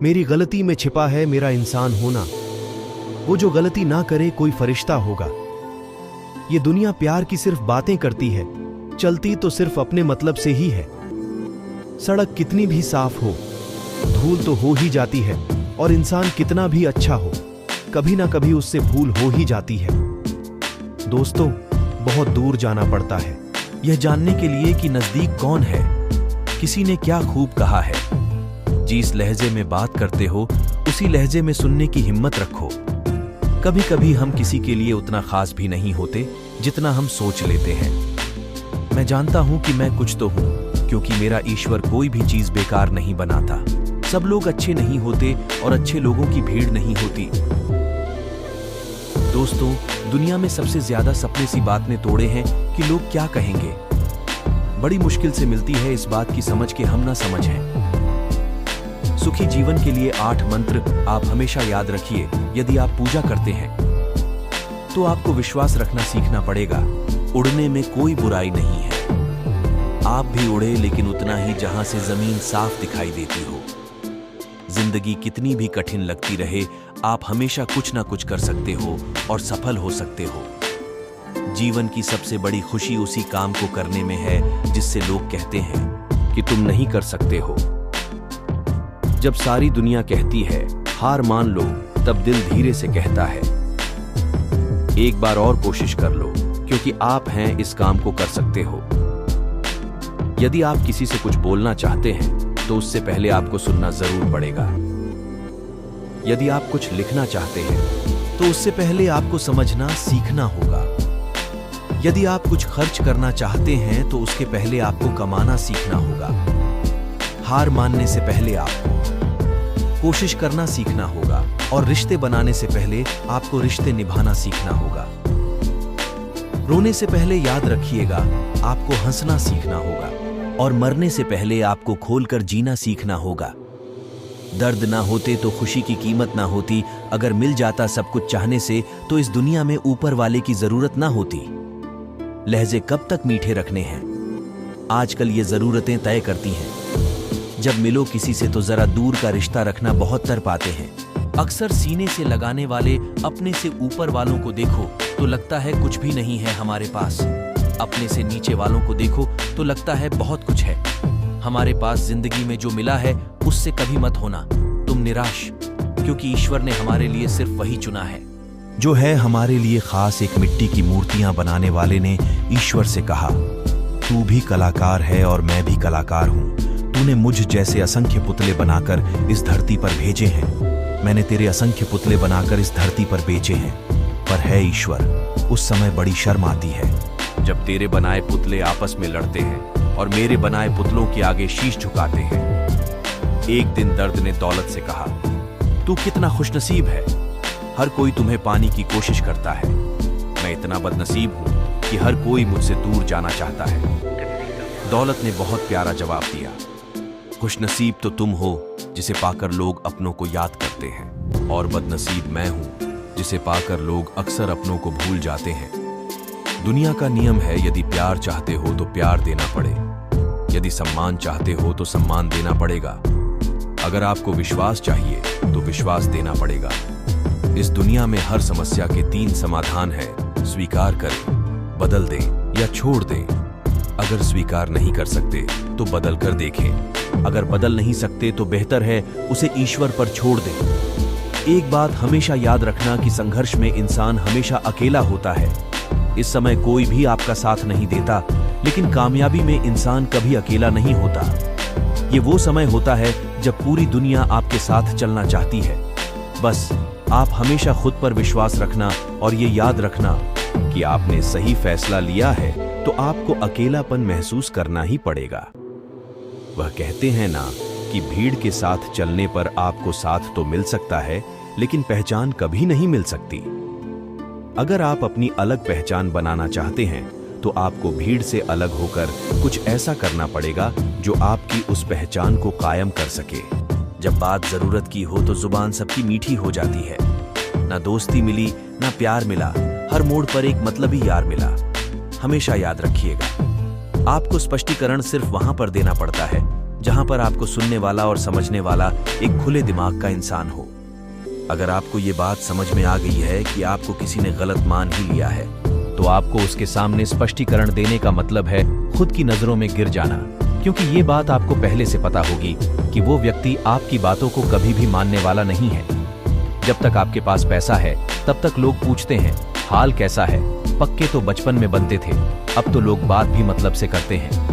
मेरी गलती में छिपा है मेरा इंसान होना। वो जो गलती ना करे कोई फरिश्ता होगा। ये दुनिया प्यार की सिर्फ बातें करती है, चलती तो सिर्फ अपने मतलब से ही है। सड़क कितनी भी साफ हो, धूल तो हो ही जाती है, और इंसान कितना भी अच्छा हो, कभी ना कभी उससे भूल हो ही जाती है। दोस्तों, बहुत दूर जाना पड़ता है यह जानने के लिए कि नजदीक कौन है। किसी ने क्या खूब कहा है, जिस लहजे में बात करते हो उसी लहजे में सुनने की हिम्मत रखो। कभी कभी हम किसी के लिए उतना खास भी नहीं होते जितना हम सोच लेते हैं। मैं जानता हूं कि मैं कुछ तो हूं, क्योंकि मेरा ईश्वर कोई भी चीज बेकार नहीं बनाता। सब लोग अच्छे नहीं होते और अच्छे लोगों की भीड़ नहीं होती। दोस्तों, दुनिया में सबसे ज्यादा सपने सी बात ने तोड़े हैं कि लोग क्या कहेंगे। बड़ी मुश्किल से मिलती है इस बात की समझ के हम ना समझ हैं। सुखी जीवन के लिए 8 मंत्र आप हमेशा याद रखिए। यदि आप पूजा करते हैं तो आपको विश्वास रखना सीखना पड़ेगा। उड़ने में कोई बुराई नहीं है। आप भी उड़े, लेकिन उतना ही जहां से जमीन साफ दिखाई देती हो। जिंदगी कितनी भी कठिन लगती रहे, आप हमेशा कुछ ना कुछ कर सकते हो और सफल हो सकते हो। जीवन की सबसे बड़ी खुशी उसी काम को करने में है जिससे लोग कहते हैं कि तुम नहीं कर सकते हो। जब सारी दुनिया कहती है हार मान लो, तब दिल धीरे से कहता है एक बार और कोशिश कर लो, क्योंकि आप हैं इस काम को कर सकते हो। यदि आप किसी से कुछ बोलना चाहते हैं तो उससे पहले आपको सुनना जरूर पड़ेगा। यदि आप कुछ लिखना चाहते हैं तो उससे पहले आपको समझना सीखना होगा। यदि आप कुछ खर्च करना चाहते हैं तो उसके पहले आपको कमाना सीखना होगा। हार मानने से पहले आपको कोशिश करना सीखना होगा, और रिश्ते बनाने से पहले आपको रिश्ते निभाना सीखना होगा। रोने से पहले याद रखिएगा आपको हंसना सीखना होगा, और मरने से पहले आपको खोलकर जीना सीखना होगा। दर्द ना होते तो खुशी की कीमत ना होती। अगर मिल जाता सब कुछ चाहने से तो इस दुनिया में ऊपर वाले की जरूरत ना होती। लहजे कब तक मीठे रखने हैं, आजकल ये जरूरतें तय करती हैं। जब मिलो किसी से तो जरा दूर का रिश्ता रखना बहुत तर पाते हैं। अक्सर सीने से लगाने वाले अपने से ऊपर वालों को देखो तो लगता है कुछ भी नहीं है हमारे पास। अपने से नीचे वालों को देखो तो लगता है बहुत कुछ है हमारे पास। जिंदगी में जो मिला है उससे कभी मत होना तुम निराश, क्योंकि ईश्वर ने हमारे लिए सिर्फ वही चुना है जो है हमारे लिए खास। एक मिट्टी की मूर्तियां बनाने वाले ने ईश्वर से कहा, तू भी कलाकार है और मैं भी कलाकार हूं। तूने मुझ जैसे असंख्य पुतले बनाकर इस धरती पर भेजे हैं। मैंने तेरे असंख्य पुतले बनाकर इस धरती पर बेचे हैं। पर है ईश्वर, उस समय बड़ी शर्म आती है जब तेरे बनाए पुतले आपस में लड़ते हैं और मेरे बनाए पुतलों के आगे शीश झुकाते हैं। एक दिन दर्द ने दौलत से कहा, तू कितना खुशनसीब है, हर कोई तुम्हें पाने की कोशिश करता है। मैं इतना बदनसीब हूं कि हर कोई मुझसे दूर जाना चाहता है। दौलत ने बहुत प्यारा जवाब दिया, खुशनसीब तो तुम हो जिसे पाकर लोग अपनों को याद करते हैं, और बदनसीब मैं हूं जिसे पाकर लोग अक्सर अपनों को भूल जाते हैं। दुनिया का नियम है, यदि प्यार चाहते हो तो प्यार देना पड़े, यदि सम्मान चाहते हो तो सम्मान देना पड़ेगा। अगर आपको विश्वास चाहिए तो विश्वास देना पड़ेगा। इस दुनिया में हर समस्या के 3 समाधान है, स्वीकार करें, बदल दें या छोड़ दें। अगर स्वीकार नहीं कर सकते तो बदल कर देखें। अगर बदल नहीं सकते तो बेहतर है उसे ईश्वर पर छोड़ दें। एक बात हमेशा याद रखना कि संघर्ष में इंसान हमेशा अकेला होता है। इस समय कोई भी आपका साथ नहीं देता, लेकिन कामयाबी में इंसान कभी अकेला नहीं होता। ये वो समय होता है जब पूरी दुनिया आपके साथ चलना चाहती है। बस आप हमेशा खुद पर विश्वास रखना और ये याद रखना कि आपने सही फैसला लिया है तो आपको अकेलापन महसूस करना ही पड़ेगा। वह कहते हैं ना कि भीड़ के साथ चलने पर आपको साथ तो मिल सकता है, लेकिन पहचान कभी नहीं मिल सकती। अगर आप अपनी अलग पहचान बनाना चाहते हैं तो आपको भीड़ से अलग होकर कुछ ऐसा करना पड़ेगा जो आपकी उस पहचान को कायम कर सके। जब बात जरूरत की हो तो जुबान सबकी मीठी हो जाती है। ना दोस्ती मिली ना प्यार मिला, हर मोड़ पर एक मतलबी यार मिला। हमेशा याद रखिएगा, आपको स्पष्टीकरण सिर्फ वहां पर देना पड़ता है जहां पर आपको सुनने वाला और समझने वाला एक खुले दिमाग का इंसान हो। अगर आपको ये बात समझ में आ गई है कि आपको किसी ने गलत मान ही लिया है, तो आपको उसके सामने स्पष्टीकरण देने का मतलब है खुद की नजरों में गिर जाना, क्योंकि ये बात आपको पहले से पता होगी कि वो व्यक्ति आपकी बातों को कभी भी मानने वाला नहीं है। जब तक आपके पास पैसा है तब तक लोग पूछते हैं हाल कैसा है। पक्के तो बचपन में बनते थे, अब तो लोग बात भी मतलब से करते हैं।